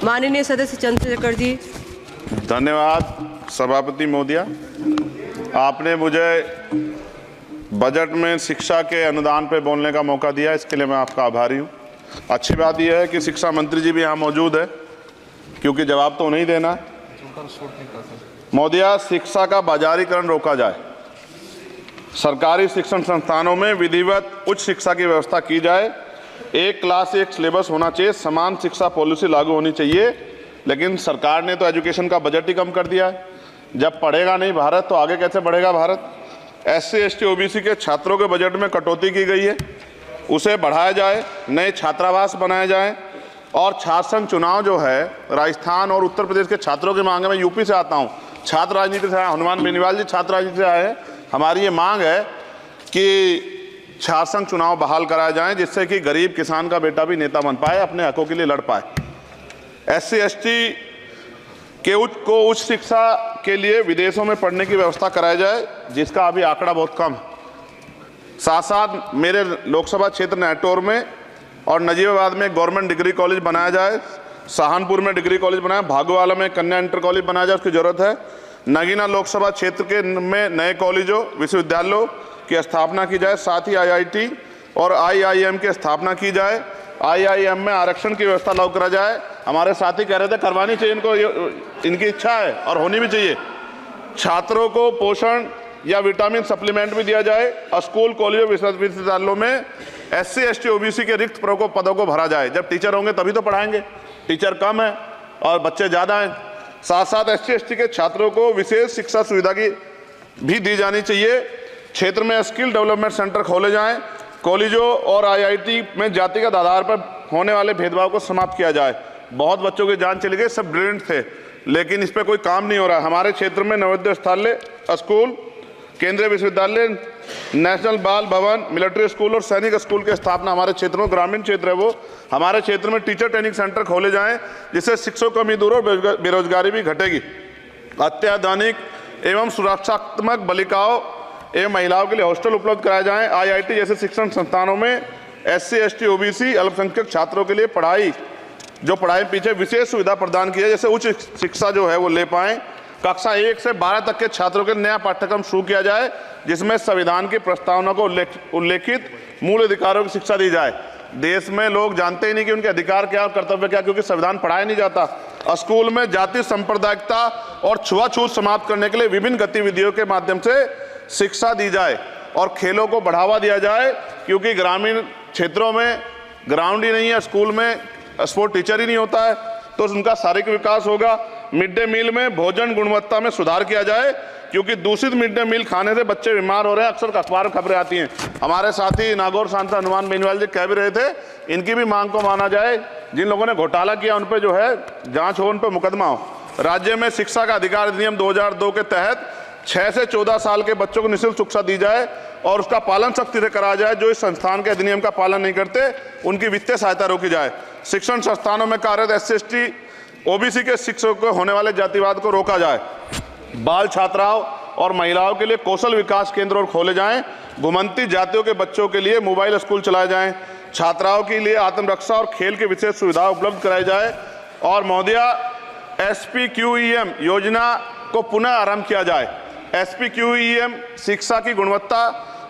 माननीय सदस्य चंद्रशेखर जी। धन्यवाद सभापति महोदया। आपने मुझे बजट में शिक्षा के अनुदान पर बोलने का मौका दिया, इसके लिए मैं आपका आभारी हूँ। अच्छी बात यह है कि शिक्षा मंत्री जी भी यहाँ मौजूद है, क्योंकि जवाब तो उन्हें ही देना है। महोदया, शिक्षा का बाजारीकरण रोका जाए, सरकारी शिक्षण संस्थानों में विधिवत उच्च शिक्षा की व्यवस्था की जाए, एक क्लास एक सिलेबस होना चाहिए, समान शिक्षा पॉलिसी लागू होनी चाहिए। लेकिन सरकार ने तो एजुकेशन का बजट ही कम कर दिया है। जब पढ़ेगा नहीं भारत तो आगे कैसे बढ़ेगा भारत। SC ST OBC के छात्रों के बजट में कटौती की गई है, उसे बढ़ाया जाए, नए छात्रावास बनाए जाएं और छात्र संघ चुनाव जो है राजस्थान और उत्तर प्रदेश के छात्रों की मांग है। मैं यूपी से आता हूँ, छात्र राजनीति से आया, हनुमान बेनीवाल जी छात्र राजनीति से आए हैं। हमारी ये मांग है कि छात्र संघ चुनाव बहाल कराए जाएं, जिससे कि गरीब किसान का बेटा भी नेता बन पाए, अपने हकों के लिए लड़ पाए। SC ST के उच्च शिक्षा के लिए विदेशों में पढ़ने की व्यवस्था कराई जाए, जिसका अभी आंकड़ा बहुत कम है। साथ साथ मेरे लोकसभा क्षेत्र नैटौर में और नजीबाबाद में गवर्नमेंट डिग्री कॉलेज बनाया जाए, सहारनपुर में डिग्री कॉलेज बनाया, भागोवाला में कन्या इंटर कॉलेज बनाया जाए, उसकी जरूरत है। नगीना लोकसभा क्षेत्र के में नए कॉलेजों विश्वविद्यालयों की स्थापना की जाए, साथ ही IIT और IIM की स्थापना की जाए। IIM में आरक्षण की व्यवस्था लागू करा जाए। हमारे साथी कह रहे थे करवानी चाहिए इनको, इनकी इच्छा है और होनी भी चाहिए। छात्रों को पोषण या विटामिन सप्लीमेंट भी दिया जाए और स्कूल कॉलेजों विश्वविद्यालयों में SC ST OBC के रिक्त पदों को भरा जाए। जब टीचर होंगे तभी तो पढ़ाएंगे, टीचर कम है और बच्चे ज़्यादा हैं। साथ साथ SC ST के छात्रों को विशेष शिक्षा सुविधा की भी दी जानी चाहिए। क्षेत्र में स्किल डेवलपमेंट सेंटर खोले जाएं, कॉलेजों और IIT में जातिगत आधार पर होने वाले भेदभाव को समाप्त किया जाए। बहुत बच्चों की जान चली गई, सब ब्रिलियंट थे, लेकिन इस पर कोई काम नहीं हो रहा। हमारे क्षेत्र में नवोदय विद्यालय स्कूल, केंद्रीय विश्वविद्यालय, नेशनल बाल भवन, मिलिट्री स्कूल और सैनिक स्कूल की स्थापना हमारे क्षेत्र में, ग्रामीण क्षेत्र है वो, हमारे क्षेत्र में टीचर ट्रेनिंग सेंटर खोले जाएं, जिससे शिक्षकों की कमी दूर और बेरोजगारी भी घटेगी। अत्याधुनिक एवं सुरक्षात्मक बालिकाओं एवं महिलाओं के लिए हॉस्टल उपलब्ध कराए जाएं। IIT जैसे शिक्षण संस्थानों में SC ST OBC अल्पसंख्यक छात्रों के लिए पढ़ाई पीछे विशेष सुविधा प्रदान की है, जैसे उच्च शिक्षा जो है वो ले पाएं। कक्षा 1 से 12 तक के छात्रों के नया पाठ्यक्रम शुरू किया जाए, जिसमें संविधान की प्रस्तावना को उल्लेखित मूल अधिकारों की शिक्षा दी जाए। देश में लोग जानते ही नहीं कि उनके अधिकार क्या और कर्तव्य क्या, क्योंकि संविधान पढ़ाया नहीं जाता। स्कूल में जाति सांप्रदायिकता और छुआछूत समाप्त करने के लिए विभिन्न गतिविधियों के माध्यम से शिक्षा दी जाए और खेलों को बढ़ावा दिया जाए, क्योंकि ग्रामीण क्षेत्रों में ग्राउंड ही नहीं है, स्कूल में स्पोर्ट टीचर ही नहीं होता है, तो उनका शारीरिक विकास होगा। मिड डे मील में भोजन गुणवत्ता में सुधार किया जाए, क्योंकि दूषित मिड डे मील खाने से बच्चे बीमार हो रहे हैं, अक्सर अखबार में खबरें आती हैं। हमारे साथी नागौर सांसद हनुमान बेनीवाल जी कह भी रहे थे, इनकी भी मांग को माना जाए। जिन लोगों ने घोटाला किया उन पर जो है जांच हो, उन पर मुकदमा हो। राज्य में शिक्षा का अधिकार अधिनियम 2002 के तहत 6 से 14 साल के बच्चों को निःशुल्क शिक्षा दी जाए और उसका पालन सख्ती से कराया जाए। जो इस संस्थान के अधिनियम का पालन नहीं करते उनकी वित्तीय सहायता रोकी जाए। शिक्षण संस्थानों में कार्यरत SC ST OBC के शिक्षकों को होने वाले जातिवाद को रोका जाए। बाल छात्राओं और महिलाओं के लिए कौशल विकास केंद्र खोले जाएं। घुमंती जातियों के बच्चों के लिए मोबाइल स्कूल चलाए जाएं। छात्राओं के लिए आत्मरक्षा और खेल की विशेष सुविधा उपलब्ध कराई जाए। और महोदया, SPQEM योजना को पुनः आरंभ किया जाए। SPQEM शिक्षा की गुणवत्ता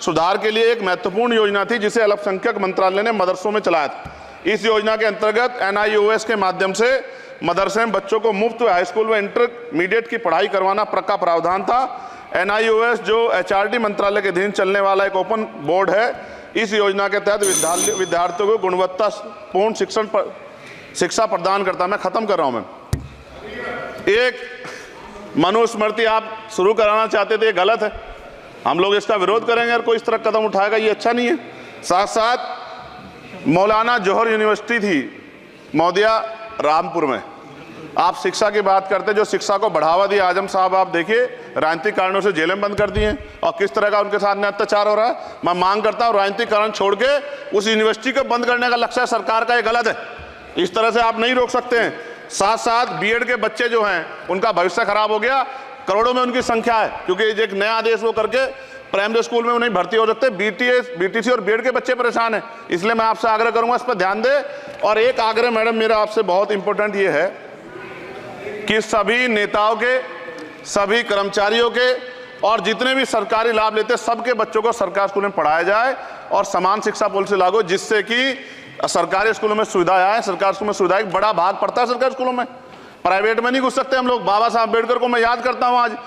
सुधार के लिए एक महत्वपूर्ण योजना थी, जिसे अल्पसंख्यक मंत्रालय ने मदरसों में चलाया था। इस योजना के अंतर्गत NIOS के माध्यम से मदरसे में बच्चों को मुफ्त हाई स्कूल व इंटरमीडिएट की पढ़ाई करवाना का प्रावधान था। NIOS जो HRD मंत्रालय के अधीन चलने वाला एक ओपन बोर्ड है, इस योजना के तहत विद्यार्थियों को गुणवत्तापूर्ण शिक्षा प्रदान करता। मैं खत्म कर रहा हूं। मैं एक मनुस्मृति आप शुरू कराना चाहते थे, ये गलत है, हम लोग इसका विरोध करेंगे और कोई इस तरह कदम उठाएगा, ये अच्छा नहीं है। साथ साथ मौलाना जौहर यूनिवर्सिटी थी महोदया रामपुर में, आप शिक्षा की बात करते, जो शिक्षा को बढ़ावा दिया आजम साहब, आप देखिए राजनीतिक कारणों से जेलें बंद कर दी हैं और किस तरह का उनके साथ में अत्याचार हो रहा है। मैं मांग करता हूँ राजनीतिक कारण छोड़ के उस यूनिवर्सिटी को बंद करने का लक्ष्य सरकार का, ये गलत है, इस तरह से आप नहीं रोक सकते हैं। साथ साथ बीएड के बच्चे जो हैं उनका भविष्य खराब हो गया, करोड़ों में उनकी संख्या है, क्योंकि एक नया आदेश वो करके प्राइमरी स्कूल में नहीं भर्ती हो सकते। बीटीसी और बीएड के बच्चे परेशान हैं, इसलिए मैं आपसे आग्रह करूंगा इस पर ध्यान दे। और एक आग्रह मैडम मेरा आपसे बहुत इंपॉर्टेंट ये है कि सभी नेताओं के, सभी कर्मचारियों के और जितने भी सरकारी लाभ लेते हैं सबके बच्चों को सरकारी स्कूल में पढ़ाया जाए और समान शिक्षा पॉलिसी लागू, जिससे कि सरकारी स्कूलों में सुविधाएं आए। सरकारी स्कूल में सुविधाएं एक बड़ा भाग पड़ता है सरकारी स्कूलों में, प्राइवेट में नहीं घुस सकते हम लोग। बाबा साहब अम्बेडकर को मैं याद करता हूं आज,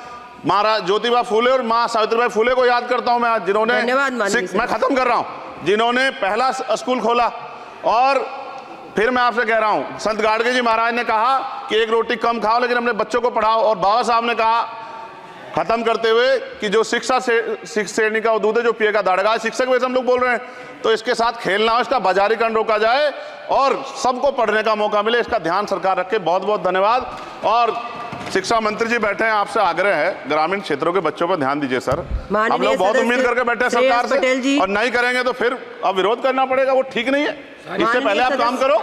महाराज ज्योतिबा फूले और मां सावित्रीबाई फूले को याद करता हूं मैं आज, जिन्होंने, मैं खत्म कर रहा हूं, जिन्होंने पहला स्कूल खोला। और फिर मैं आपसे कह रहा हूं, संत गाडगे जी महाराज ने कहा कि एक रोटी कम खाओ लेकिन अपने बच्चों को पढ़ाओ। और बाबा साहब ने कहा खत्म करते हुए कि जो शिक्षा श्रेणी का दूध है जो पिएगा दाड़ेगा। शिक्षक वैसे हम लोग बोल रहे हैं, तो इसके साथ खेलना हो, इसका बाजारीकरण रोका जाए और सबको पढ़ने का मौका मिले, इसका ध्यान सरकार रखे। बहुत बहुत धन्यवाद। और शिक्षा मंत्री जी बैठे हैं, आपसे आग्रह है ग्रामीण क्षेत्रों के बच्चों पर ध्यान दीजिए सर। हम लोग बहुत उम्मीद करके बैठे हैं सरकार से, और नहीं करेंगे तो फिर अब विरोध करना पड़ेगा, वो ठीक नहीं है। इससे पहले आप काम करो।